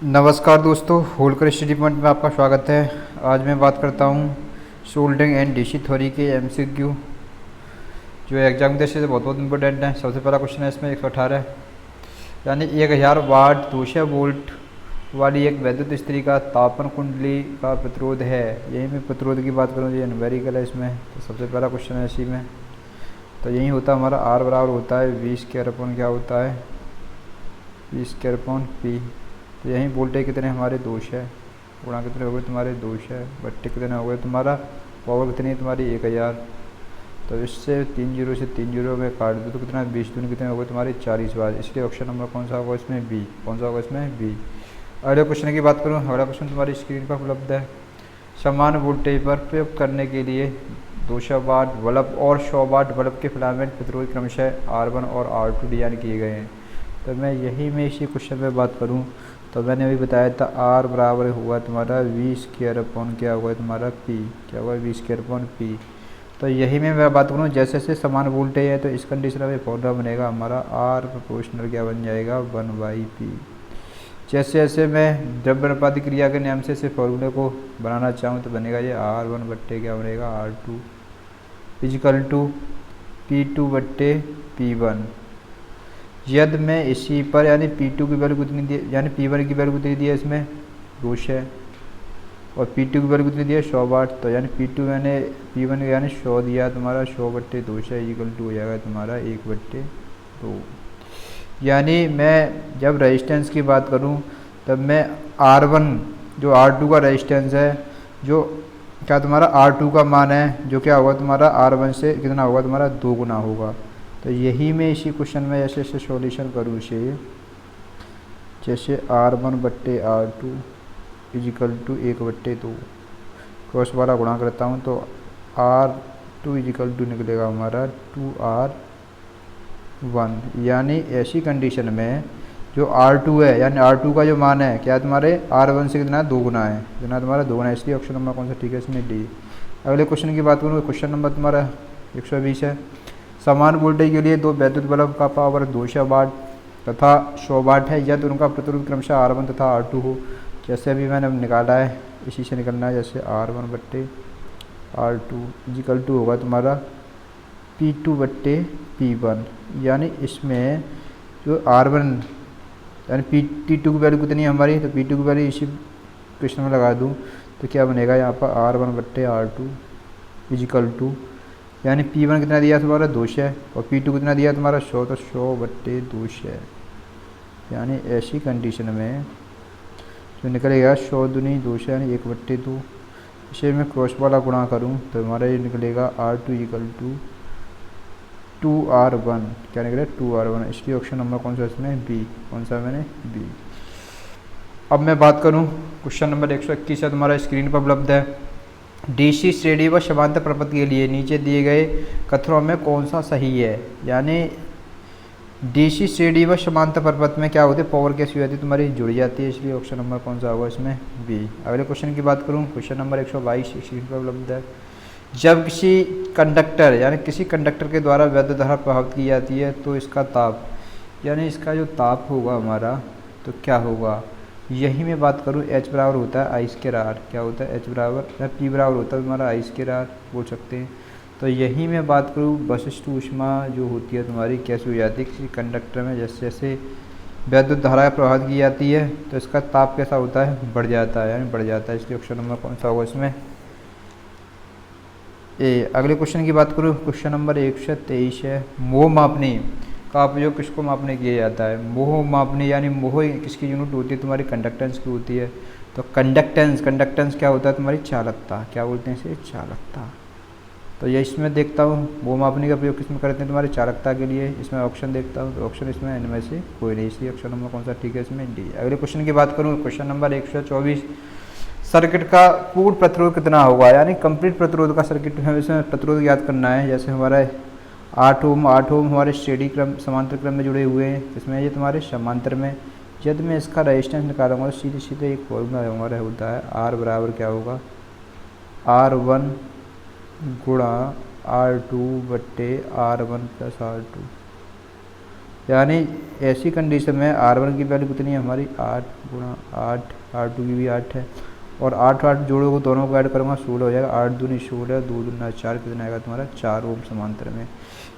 नमस्कार दोस्तों, Holkar study point में आपका स्वागत है। आज मैं बात करता हूँ सोल्डरिंग एंड डीसी थ्योरी के एमसीक्यू जो एग्जाम के दृष्टि से बहुत बहुत इंपॉर्टेंट है। सबसे पहला क्वेश्चन है इसमें 118, यानी 1000 वाट 200 वोल्ट वाली एक वैद्युत स्त्री का तापन कुंडली का प्रतिरोध है। यही मैं प्रतिरोध की बात करूँ, ये न्यूमेरिकल है इसमें। तो सबसे पहला क्वेश्चन है इसी में, तो यही होता है हमारा आर बराबर होता है 20 क्या होता है 20 तो यहीं वोल्टेज कितने हमारे 200 गुणा कितने हो गए तुम्हारे 200 बट्टे कितने हो गए तुम्हारा पावर कितनी है तुम्हारी 1000। तो इससे 3 जीरो से 3 जीरो में काट दो तो कितना 20 दूनी कितने हो गए तुम्हारे 40 बार। इसलिए ऑप्शन नंबर कौन सा होगा इसमें बी। कौन सा होगा इसमें बी। अगले क्वेश्चन की बात करूँ, अगला क्वेश्चन तुम्हारी स्क्रीन पर उपलब्ध है। समान वोल्टेज पर प्रयोग करने के लिए 200 वाट बल्ब और 100 वाट बल्ब के फिलामेंट प्रतिरोध क्रमशः R1 और R2 डिजाइन किए गए हैं। तो मैं यही में इसी क्वेश्चन में बात करूं तो मैंने अभी बताया था R बराबर हुआ तुम्हारा V² क्या हुआ तुम्हारा P, क्या हुआ V²P। तो यही में मैं बात करूं जैसे जैसे समान वोल्टेज है तो इस कंडीशन में फॉर्मूला बनेगा हमारा R प्रोपोर्शनल क्या बन जाएगा 1/P। जैसे जैसे मैं द्रव्य अनुपात क्रिया के नियम से फॉर्मूले को बनाना चाहूँ तो बनेगा ये R1 बट्टे क्या बनेगा R2 इजिकल टू P2/P1। यदि मैं इसी पर यानी P2 की वैल्यू कितनी दी, यानी P1 की वैल्यू कितनी दी है इसमें 200 और P2 की वैल्यू कितनी दी है 100 वाट। तो यानी P2 मैंने P1 यानी 100 दिया तुम्हारा 100/200 इक्वल टू हो जाएगा तुम्हारा 1/2। यानी मैं जब रेजिस्टेंस की बात करूं तब मैं R1 जो R2 का रेजिस्टेंस है, जो क्या तुम्हारा R2 का मान है, जो क्या होगा तुम्हारा R1 से कितना होगा तुम्हारा 2 गुना होगा। तो यही मैं इसी क्वेश्चन में ऐसे ऐसे सॉल्यूशन करूँ इसे, जैसे R1/R2 इजिकल टू 1/2 क्रॉस वाला गुणा करता हूँ तो R2 इजिकल टू निकलेगा हमारा 2R1। यानी ऐसी कंडीशन में जो R2 है यानी R2 का जो मान है क्या तुम्हारे R1 से कितना 2 गुना है, कितना तुम्हारा 2 गुना है। इसलिए ऑप्शन नंबर कौन सा ठीक है इसमें डी। अगले क्वेश्चन की बात करूँ, क्वेश्चन नंबर तुम्हारा 120 है। समान वोल्टेज के लिए दो वैद्युत बल्ब का पावर 200 वाट तथा 100 वाट है, यदि उनका प्रतिरोध क्रमशः R1 तथा R2 हो। जैसे अभी मैंने निकाला है इसी से निकलना है, जैसे R1/R2 इजिकल टू होगा तुम्हारा P2/P1। यानी इसमें जो R1 यानी P2 की वैल्यू कितनी है हमारी, तो P2 की वैल्यू इसी क्वेश्चन में लगा दूँ तो क्या बनेगा यहाँ पर R1/R2 इजिकल टू, यानी P1 कितना दिया तुम्हारा 200 और P2 कितना दिया तुम्हारा 100, तो 100/200। यानी ऐसी कंडीशन में जो निकलेगा 100 दूनी 200 यानी 1/2। इसे मैं क्रॉस वाला गुणा करूं तो हमारा ये निकलेगा R2 इक्वल टू 2R1, क्या निकलेगा 2R1। इसलिए ऑप्शन नंबर कौन सा इसमें बी। कौन सा मैंने बी। अब मैं बात करूं क्वेश्चन नंबर 121 है तुम्हारा स्क्रीन पर उपलब्ध है। डीसी श्रेणी व समांतर प्रपथ के लिए नीचे दिए गए कथनों में कौन सा सही है। यानी डीसी श्रेणी व समांतर प्रपथ में क्या होती है पावर कैसी होती है तुम्हारी जुड़ जाती है। इसलिए ऑप्शन नंबर कौन सा होगा इसमें बी। अगले क्वेश्चन की बात करूं, क्वेश्चन नंबर 122 स्क्रीन पर उपलब्ध है। जब किसी कंडक्टर यानी किसी कंडक्टर के द्वारा वैद्युत धारा प्रभावित की जाती है तो इसका ताप यानी इसका जो ताप होगा हमारा तो क्या होगा। यही मैं बात करूँ H बराबर होता है I²R, क्या होता है H बराबर P बराबर होता है तुम्हारा I²R बोल सकते हैं। तो यही मैं बात करूँ विशिष्ट ऊष्मा जो होती है तुम्हारी कैसे हो जाती है किसी कंडक्टर में, जैसे जैसे वैद्युत धारा प्रभावित की जाती है तो इसका ताप कैसा होता है बढ़ जाता है, यानी बढ़ जाता है। इसलिए ऑप्शन नंबर कौन सा होगा इसमें ए। अगले क्वेश्चन की बात करूँ, क्वेश्चन नंबर 123 है। मोह मापनी का उपयोग किसको मापने किया जाता है। मोह मापनी यानी मोह किसकी यूनिट होती है तुम्हारी कंडक्टेंस की होती है। तो कंडक्टेंस क्या होता है तुम्हारी चालकता, क्या बोलते हैं इसे चालकता। तो ये इसमें देखता हूँ मोह मापनी का प्रयोग किसमें करते हैं तुम्हारी चालकता के लिए। इसमें ऑप्शन देखता हूँ तो ऑप्शन इसमें इनमें से कोई नहीं, इसलिए ऑप्शन नंबर कौन सा ठीक है इसमें डी। अगले क्वेश्चन की बात करूँ, क्वेश्चन नंबर 124। सर्किट का पूर्ण प्रतिरोध कितना होगा, यानी कंप्लीट प्रतिरोध का सर्किट हमें इसमें प्रतिरोध याद करना है। जैसे हमारा 8 ओम हमारे श्रेणी क्रम समांतर क्रम में जुड़े हुए हैं, इसमें ये तुम्हारे समांतर में। यदि मैं इसका रेजिस्टेंस निकालूंगा तो सीधे सीधे एक फॉर्मूला हमारा होता है R बराबर क्या होगा R1 गुणा R2/R1 + R2। यानी ऐसी कंडीशन में R1 की वैल्यू कितनी है हमारी 8 गुणा 8, R2 की भी 8 है, और 8 8 जोड़ोगे दोनों को ऐड करूँगा 16 हो जाएगा, 8 दूनी 16, 2 दूना 4, कितना आएगा तुम्हारा 4 ओम समांतर में,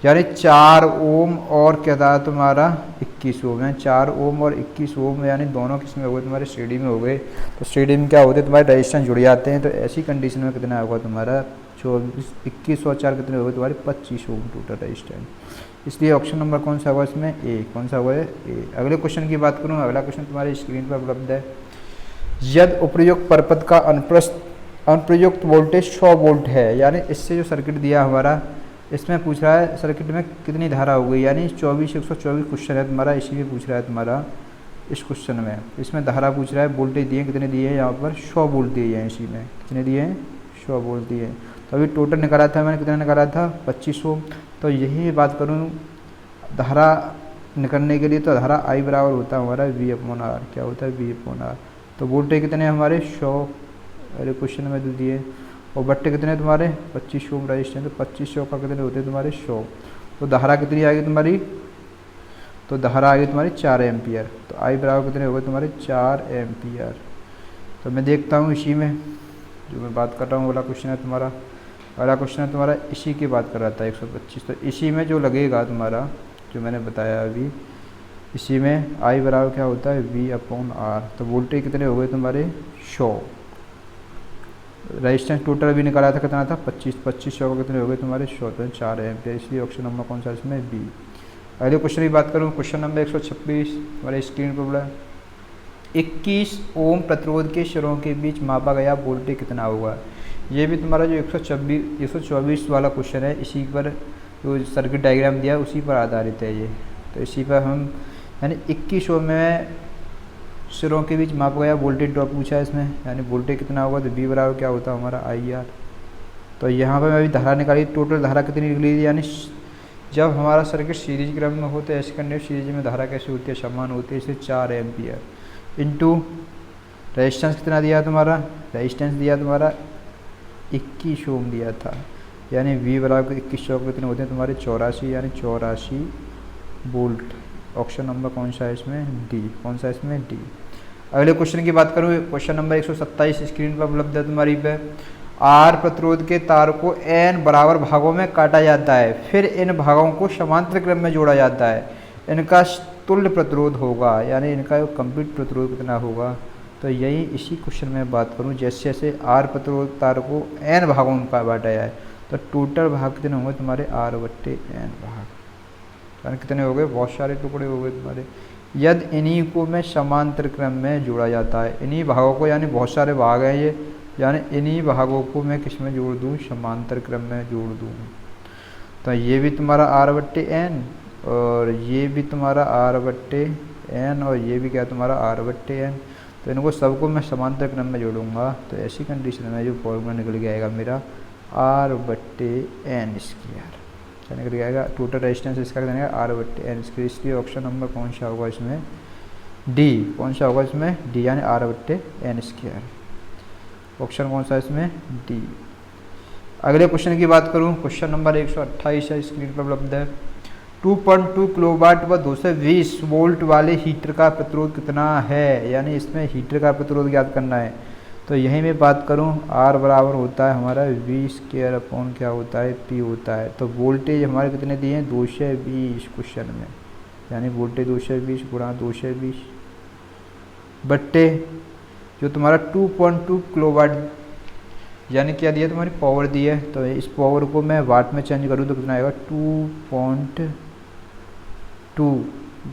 यानी 4 ओम और क्या था तुम्हारा 21 ओम है। 4 ओम और 21 ओम यानी दोनों किस में हो गए तुम्हारे श्रेणी में हो गए। तो श्रेणी में क्या होते हैं तुम्हारे रेजिस्टेंस जुड़ जाते हैं। तो ऐसी कंडीशन में कितना होगा तुम्हारा 24, 21 और 4 कितने हो गए तुम्हारे 25 ओम टोटल रेजिस्टेंस। इसलिए ऑप्शन नंबर कौन सा होगा इसमें ए, कौन सा होगा ए। अगले क्वेश्चन की बात करूँ, अगला क्वेश्चन तुम्हारी स्क्रीन पर उपलब्ध है। यदि उपयुक्त परपथ का अनुप्रयुक्त वोल्टेज 100 वोल्ट है, यानी इससे जो सर्किट दिया हमारा, इसमें पूछ रहा है सर्किट में कितनी धारा हो गई, यानी 124 क्वेश्चन है तुम्हारा, इसी में पूछ रहा है तुम्हारा इस क्वेश्चन में। इसमें धारा पूछ रहा है, वोल्टेज दिए कितने दिए हैं यहाँ पर 100 वोल्ट दिए हैं, इसी में कितने दिए हैं 100 वोल्ट दिए हैं। तो अभी टोटल निकाला था मैंने, कितना निकाला था 2500। तो यही बात करूँ धारा निकलने के लिए, तो धारा आई बराबर होता है हमारा V/R, क्या होता है V/R। तो वोल्टेज कितने हमारे 100, अरे क्वेश्चन में तो दिए, और बट्टे कितने तुम्हारे 25 ओम रजिस्टेंस, तो 2500 का कितने होते हैं तुम्हारे 100। तो धारा कितनी आएगी तुम्हारी, तो धारा आएगी तुम्हारी 4 एम्पियर। तो आई बराबर कितने हो गए तुम्हारे 4 एम्पियर। तो मैं देखता हूँ इसी में जो मैं बात कर रहा हूँ, वाला क्वेश्चन है तुम्हारा, अगला क्वेश्चन है तुम्हारा इसी की बात कर रहा था 125। तो इसी में जो लगेगा तुम्हारा जो मैंने बताया अभी, इसी में आई बराबर क्या होता है V/R। तो वोल्टेज कितने हो गए तुम्हारे 100, रेजिस्टेंस टोटल भी निकाला था कितना था 2500 का कितने हो गए तुम्हारे 100, तो 4 एम्पियर। इसलिए ऑप्शन नंबर कौन सा इसमें बी। अगले क्वेश्चन की बात करूँ, क्वेश्चन नंबर 126 हमारे स्क्रीन पर बोला 21 ओम प्रतिरोध के सिरों के बीच मापा गया वोल्टेज कितना होगा। ये भी तुम्हारा जो 124 वाला क्वेश्चन है, इसी पर जो सर्किट डायग्राम दिया उसी पर आधारित है ये। तो इसी पर हम यानी 21 ओम में सिरों के बीच मापा गया वोल्टेज ड्रॉप पूछा है इसमें, यानी वोल्टेज कितना होगा, तो V बराबर क्या होता है हमारा IR। तो यहाँ पर मैं अभी धारा निकाली, टोटल धारा कितनी निकली, यानी जब हमारा सर्किट सीरीज क्रम में होता है ऐसे कंडीशन सीरीज में धारा कैसे होती है, समान होती है, इसलिए 4 एम्पियर इंटू रेजिस्टेंस कितना दिया तुम्हारा, रेजिस्टेंस दिया तुम्हारा 21 ओम दिया था, यानी V बराबर 2100 कितने होते हैं तुम्हारे 84, यानी 84 वोल्ट। ऑप्शन नंबर कौन सा है इसमें डी, कौन सा है इसमें डी। अगले क्वेश्चन की बात करूँ, क्वेश्चन नंबर 127 स्क्रीन पर उपलब्ध है तुम्हारी पे। आर प्रतिरोध के तार को n बराबर भागों में काटा जाता है, फिर इन भागों को समांतर क्रम में जोड़ा जाता है, इनका तुल्य प्रतिरोध होगा, यानी इनका कंप्लीट प्रतिरोध कितना होगा। तो यही इसी क्वेश्चन में बात करूँ, जैसे जैसे आर प्रतिरोध तार को n भागों में बांटा जाए तो टोटल भाग कितने होंगे तुम्हारे R/n भाग, यानी कितने हो गए बहुत सारे टुकड़े हो गए तुम्हारे। यदि इन्हीं को मैं समांतर क्रम में जोड़ा जाता है, इन्हीं भागों को, यानी बहुत सारे भाग हैं ये, यानी इन्हीं भागों को मैं किस में जोड़ दूँ, समांतर क्रम में जोड़ दूँ। तो ये भी तुम्हारा R/n और ये भी तुम्हारा R/n और ये भी क्या तुम्हारा R/n। तो इनको सबको मैं समांतर क्रम में जोड़ूंगा, तो ऐसी कंडीशन में जो फॉर्मूला निकल के आएगा मेरा R/n स्क्वायर, क्या निकल जाएगा, टोटल रेजिस्टेंस इसका कितना है R/n स्क्वायर। इसलिए ऑप्शन नंबर कौन सा होगा इसमें डी, कौन सा होगा इसमें डी, यानी R/n स्क्वायर। ऑप्शन कौन सा इसमें डी। अगले क्वेश्चन की बात करूं, क्वेश्चन नंबर 128 है स्क्रीन पर उपलब्ध है। 2.2 किलोवाट व 220 वोल्ट वाले हीटर का प्रतिरोध कितना है, यानी इसमें हीटर का प्रतिरोध ज्ञात करना है। तो यहीं मैं बात करूं, R बराबर होता है हमारा V² क्या होता है P होता है। तो वोल्टेज हमारे कितने दिए हैं 220 क्वेश्चन में, यानी वोल्टेज 220 गुणा 220 बट्टे जो तुम्हारा 2.2 किलोवाट, यानी क्या दिया तुम्हारी पावर दी है। तो इस पावर को मैं वाट में चेंज करूँ तो कितना आएगा 2.2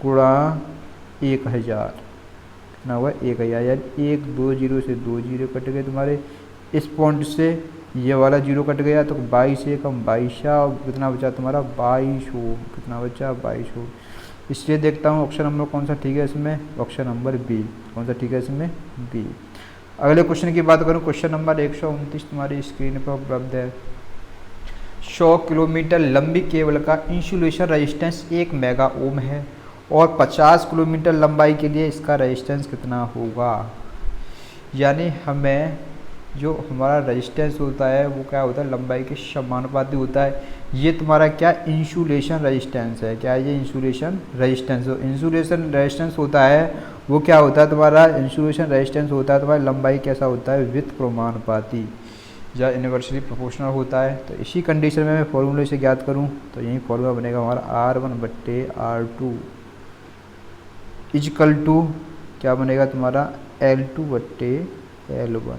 गुणा 1000, कितना हुआ 1000, यानी 1 2 0 से 2 0 कट गए तुम्हारे, इस पॉइंट से ये वाला 0 कट गया तो 22 से कम 22 और कितना बचा तुम्हारा 22 ओम, कितना बचा 22 ओम। इसलिए देखता हूँ ऑप्शन नंबर कौन सा ठीक है इसमें, ऑप्शन नंबर बी, कौन सा ठीक है इसमें बी। अगले क्वेश्चन की बात करूँ, क्वेश्चन नंबर 129 तुम्हारी स्क्रीन पर उपलब्ध है। 100 किलोमीटर लंबी केबल का इंसुलेशन रेजिस्टेंस 1 मेगा ओम है और 50 किलोमीटर लंबाई के लिए इसका रेजिस्टेंस कितना होगा। यानी हमें जो हमारा रेजिस्टेंस होता है वो क्या होता है लंबाई के समानुपाती होता है, ये तुम्हारा क्या इंसुलेशन रेजिस्टेंस है। क्या है ये इंसुलेशन रेजिस्टेंस। तो इंसुलेशन रेजिस्टेंस होता है वो क्या होता है तुम्हारा, इंसुलेशन रेजिस्टेंस होता है तुम्हारी लंबाई कैसा होता है, विथ प्रोमानुपाती या इन्वर्सली प्रोपोर्शनल होता है। तो इसी कंडीशन में मैं फॉर्मूले से ज्ञात करूं तो यही फॉर्मूला बनेगा हमारा R1/R2 इजकल टू क्या बनेगा तुम्हारा L2/L1।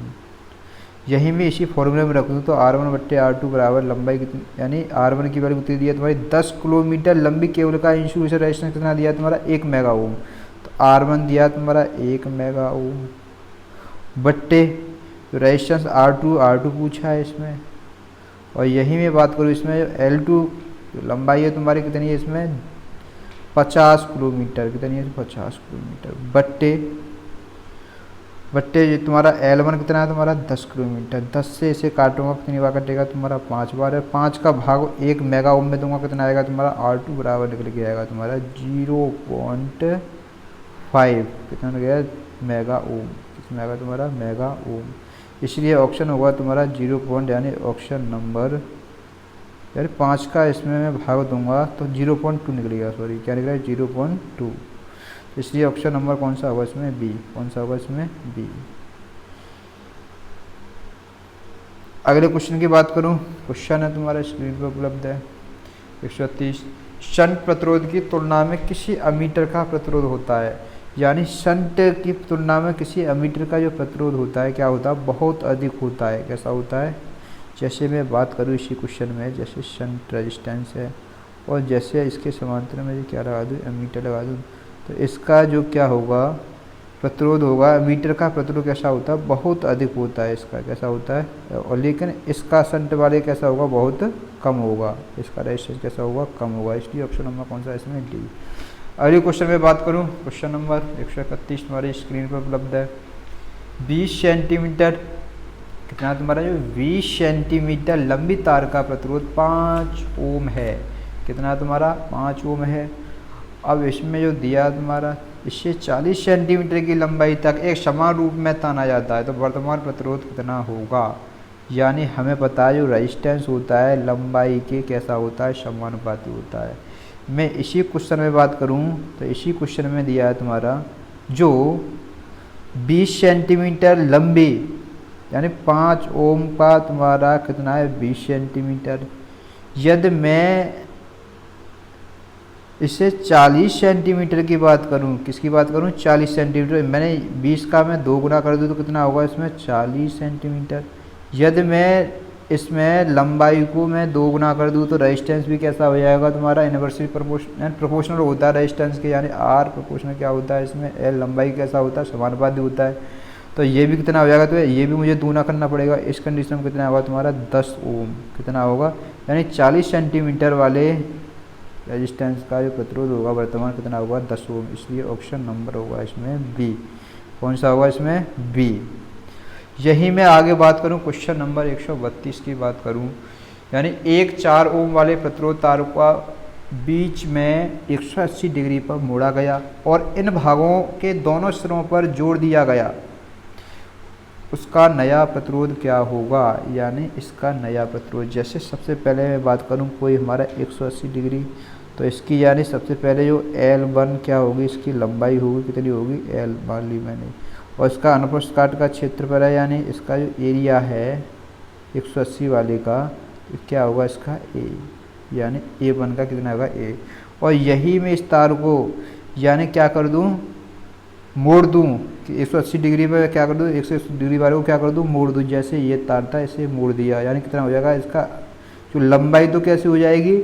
यही मैं इसी फॉर्मूले में रख दूँ तो R1/R2 बराबर लंबाई कितनी, यानी R1 की वैल्यू कितनी दिया तुम्हारी 10 किलोमीटर लंबी केबल का इंसुलेशन रेजिस्टेंस कितना दिया तुम्हारा 1 मेगा ओम। तो R1 दिया तुम्हारा 1 मेगा ओम बट्टे तो रेजिस्टेंस R2 पूछा है इसमें। और यही मैं बात करूँ इसमें L2 जो लंबाई है तुम्हारी कितनी है इसमें 50 किलोमीटर, कितनी है 50 किलोमीटर बट्टे ये तुम्हारा L1 कितना है तुम्हारा 10 किलोमीटर। 10 से इसे काटूंगा कितनी बार कटेगा तुम्हारा 5 बार है। 5 का भाग 1 मेगा ओम में दूंगा कितना आएगा तुम्हारा R2 बराबर निकल के आएगा तुम्हारा 0.5 कितना निकल गया मेगा ओम, कितना आएगा तुम्हारा मेगा ओम। इसलिए ऑप्शन होगा तुम्हारा 0. यानी ऑप्शन नंबर यानी 5 का इसमें मैं भाग दूंगा तो 0.2 निकलेगा, सॉरी क्या निकलेगा 0.2। इसलिए ऑप्शन नंबर कौन सा होगा इसमें बी, कौन सा होगा इसमें बी। अगले क्वेश्चन की बात करूं, क्वेश्चन है तुम्हारा स्क्रीन पर उपलब्ध है 130। शंट प्रतिरोध की तुलना में किसी अमीटर का प्रतिरोध होता है, यानी शंट की तुलना में किसी अमीटर का जो प्रतिरोध होता है क्या होता है बहुत अधिक होता है। कैसा होता है, जैसे मैं बात करूँ इसी क्वेश्चन में जैसे शंट रेजिस्टेंस है और जैसे इसके समांतर में क्या लगा दूँ अमीटर लगा दूँ तो इसका जो क्या होगा प्रतिरोध होगा, मीटर का प्रतिरोध कैसा होता है बहुत अधिक होता है इसका, कैसा होता है। और लेकिन इसका शंट वाले कैसा होगा बहुत कम होगा, इसका रेजिस्टेंस कैसा होगा कम होगा। इसलिए ऑप्शन नंबर कौन सा है इसमें डी। अगले क्वेश्चन में बात करूं क्वेश्चन नंबर 131 तुम्हारी स्क्रीन पर उपलब्ध है। 20 सेंटीमीटर कितना तुम्हारा जो 20 सेंटीमीटर लंबी तार का प्रतिरोध 5 ओम है। कितना तुम्हारा 5 ओम है। अब इसमें जो दिया तुम्हारा इससे 40 सेंटीमीटर की लंबाई तक एक समान रूप में ताना जाता है तो वर्तमान प्रतिरोध कितना होगा। यानी हमें पता है जो रेजिस्टेंस होता है लंबाई के कैसा होता है समानुपाती होता है। मैं इसी क्वेश्चन में बात करूं तो इसी क्वेश्चन में दिया है तुम्हारा जो 20 सेंटीमीटर लंबी यानी 5 ओम का तुम्हारा कितना है 20 सेंटीमीटर। यदि मैं इससे 40 सेंटीमीटर की बात करूं, किसकी बात करूं 40 सेंटीमीटर, मैंने 20 का मैं 2 गुना कर दूं तो कितना होगा इसमें 40 सेंटीमीटर। यदि मैं इसमें लंबाई को मैं 2 गुना कर दूं तो रेजिस्टेंस भी कैसा हो जाएगा तुम्हारा इनवर्सली प्रोपोर्शनल होता है रेजिस्टेंस के, यानी R प्रोपोर्शनल क्या होता है इसमें L लंबाई कैसा होता है समानुपाती होता है। तो ये भी कितना हो जाएगा तो ये भी मुझे दूना करना पड़ेगा। इस कंडीशन में कितना होगा तुम्हारा 10 ओम कितना होगा, यानी 40 सेंटीमीटर वाले रेजिस्टेंस का जो प्रतिरोध होगा वर्तमान कितना होगा 10 ओम। इसलिए ऑप्शन नंबर होगा इसमें बी, कौन सा होगा इसमें बी। यही मैं आगे बात करूं क्वेश्चन नंबर 132 की बात करूं, यानी एक 4 ओम वाले प्रतिरोध तार का बीच में 180 डिग्री पर मोड़ा गया और इन भागों के दोनों सिरों पर जोड़ दिया गया, उसका नया प्रतिरोध क्या होगा। यानी इसका नया प्रतिरोध जैसे सबसे पहले मैं बात करूं कोई हमारा 180 डिग्री तो इसकी यानी सबसे पहले जो L1 क्या होगी इसकी लंबाई होगी कितनी होगी L मान ली मैंने, और इसका अनुप्रस्थ काट का क्षेत्रफल है यानी इसका जो एरिया है 180 वाले का तो क्या होगा इसका A, यानी A1 का कितना होगा A। और यही मैं इस तार को यानी क्या कर दूं मोड़ दूं कि 180 डिग्री पर क्या कर दूं 180 डिग्री वाले को क्या कर दूं मोड़ दूं। जैसे ये तार था इसे मोड़ दिया यानी कितना हो जाएगा इसका जो लंबाई तो कैसे हो जाएगी,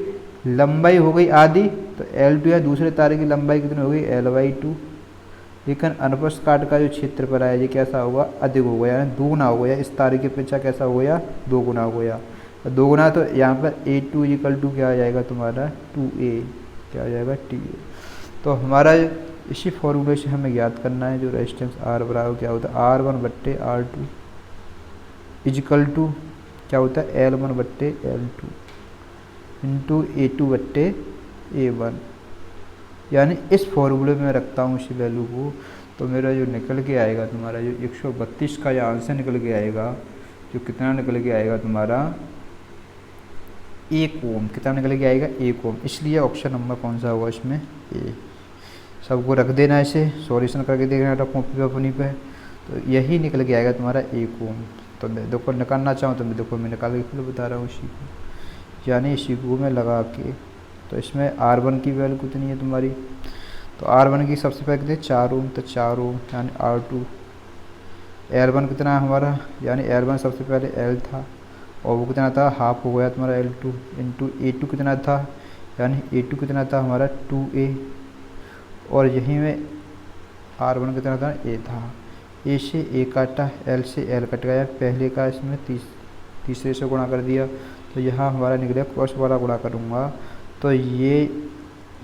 लंबाई हो गई आधी तो L2 या दूसरे तार की लंबाई कितनी हो गई L/2, लेकिन अनुप्रस्थ काट का जो क्षेत्रफल है ये कैसा होगा अधिक हो गया यानी 2 गुना हो गया, इस तार की अपेक्षा कैसा हो गया 2 गुना हो गया। 2 गुना तो यहाँ पर A2 = क्या आ जाएगा तुम्हारा 2A, क्या आ जाएगा TA। तो हमारा इसी फॉर्मूले से हमें याद करना है जो रेजिस्टेंस R बराबर क्या होता है R1/R2 = क्या होता है L1/L2 इंटू A2/A1। यानी इस फॉर्मूले में रखता हूँ इसी वैल्यू को तो मेरा जो निकल के आएगा तुम्हारा जो 132 का जो आंसर निकल के आएगा जो कितना निकल के आएगा तुम्हारा 1 ओम। कितना निकल के आएगा? 1 ओम। इसलिए ऑप्शन नंबर कौन सा होगा इसमें? ए। सबको रख देना, इसे सॉल्यूशन करके देखना कॉपी पे अपनी पे, तो यही निकल के आएगा तुम्हारा 1 ओम। तो मैं देखो निकालना चाहूँ तो मैं देखो मैं निकाल के फिर बता रहा हूँ इसी को, यानी इसी को मैं लगा के। तो इसमें R1 की वैल्यू कितनी है तुम्हारी? तो R1 की सबसे पहले कितनी? 4 ओम। तो 4 ओम यानी R2। L1 कितना है हमारा? यानी L1 सबसे पहले L था और वो कितना था? हाफ हो गया तुम्हारा L2 इंटू A2 कितना था? यानी A2 कितना था हमारा? 2A। और यहीं में R1 कितना था? A था। A से A काटा, L से L कट गया, पहले का इसमें तीसरे से गुणा कर दिया, तो यहाँ हमारा निकलेगा क्रॉस वाला गुणा करूँगा तो ये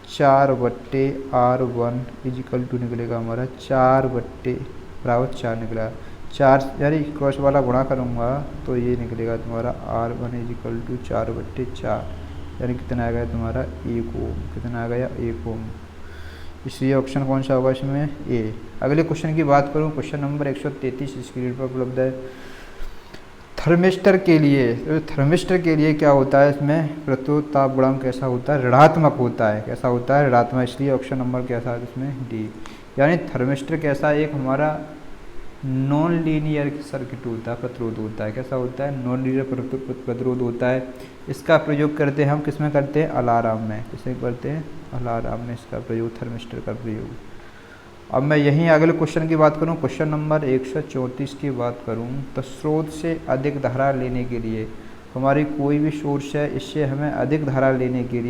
4/R1 इजिकल टू निकलेगा हमारा 4/4 निकला। 4 यानी क्रॉस वाला गुणा करूँगा तो ये निकलेगा तुम्हारा R1 इजिकल टू 4/4, यानी कितना आ गया तुम्हारा? 1 ओम। कितना आ गया? 1 ओम। इसलिए ऑप्शन कौन सा होगा इसमें? ए। अगले क्वेश्चन की बात करूँ, क्वेश्चन नंबर 133 स्क्रीन पर उपलब्ध है। थर्मिस्टर के लिए, तो थर्मिस्टर के लिए क्या होता है इसमें? प्रत्युत ताप गुणांक कैसा होता है? ऋणात्मक होता है। कैसा होता है? ऋणात्मक। इसलिए ऑप्शन नंबर कैसा है इसमें? डी। यानी थर्मिस्टर कैसा? एक हमारा नॉन लीनियर सर्किट होता है, प्रतिरोध होता है। कैसा होता है? नॉन लीनियर प्रतिरोध होता है। इसका प्रयोग करते हैं हम किस में करते हैं? अलार्म में। किसमें करते हैं? अलार्म में इसका प्रयोग, थर्मिस्टर का प्रयोग। अब मैं यहीं अगले क्वेश्चन की बात करूं, क्वेश्चन नंबर 134 की बात करूं, तो स्रोत से अधिक धारा लेने के लिए, हमारी कोई भी सोर्स है, इससे हमें अधिक धारा लेने के लिए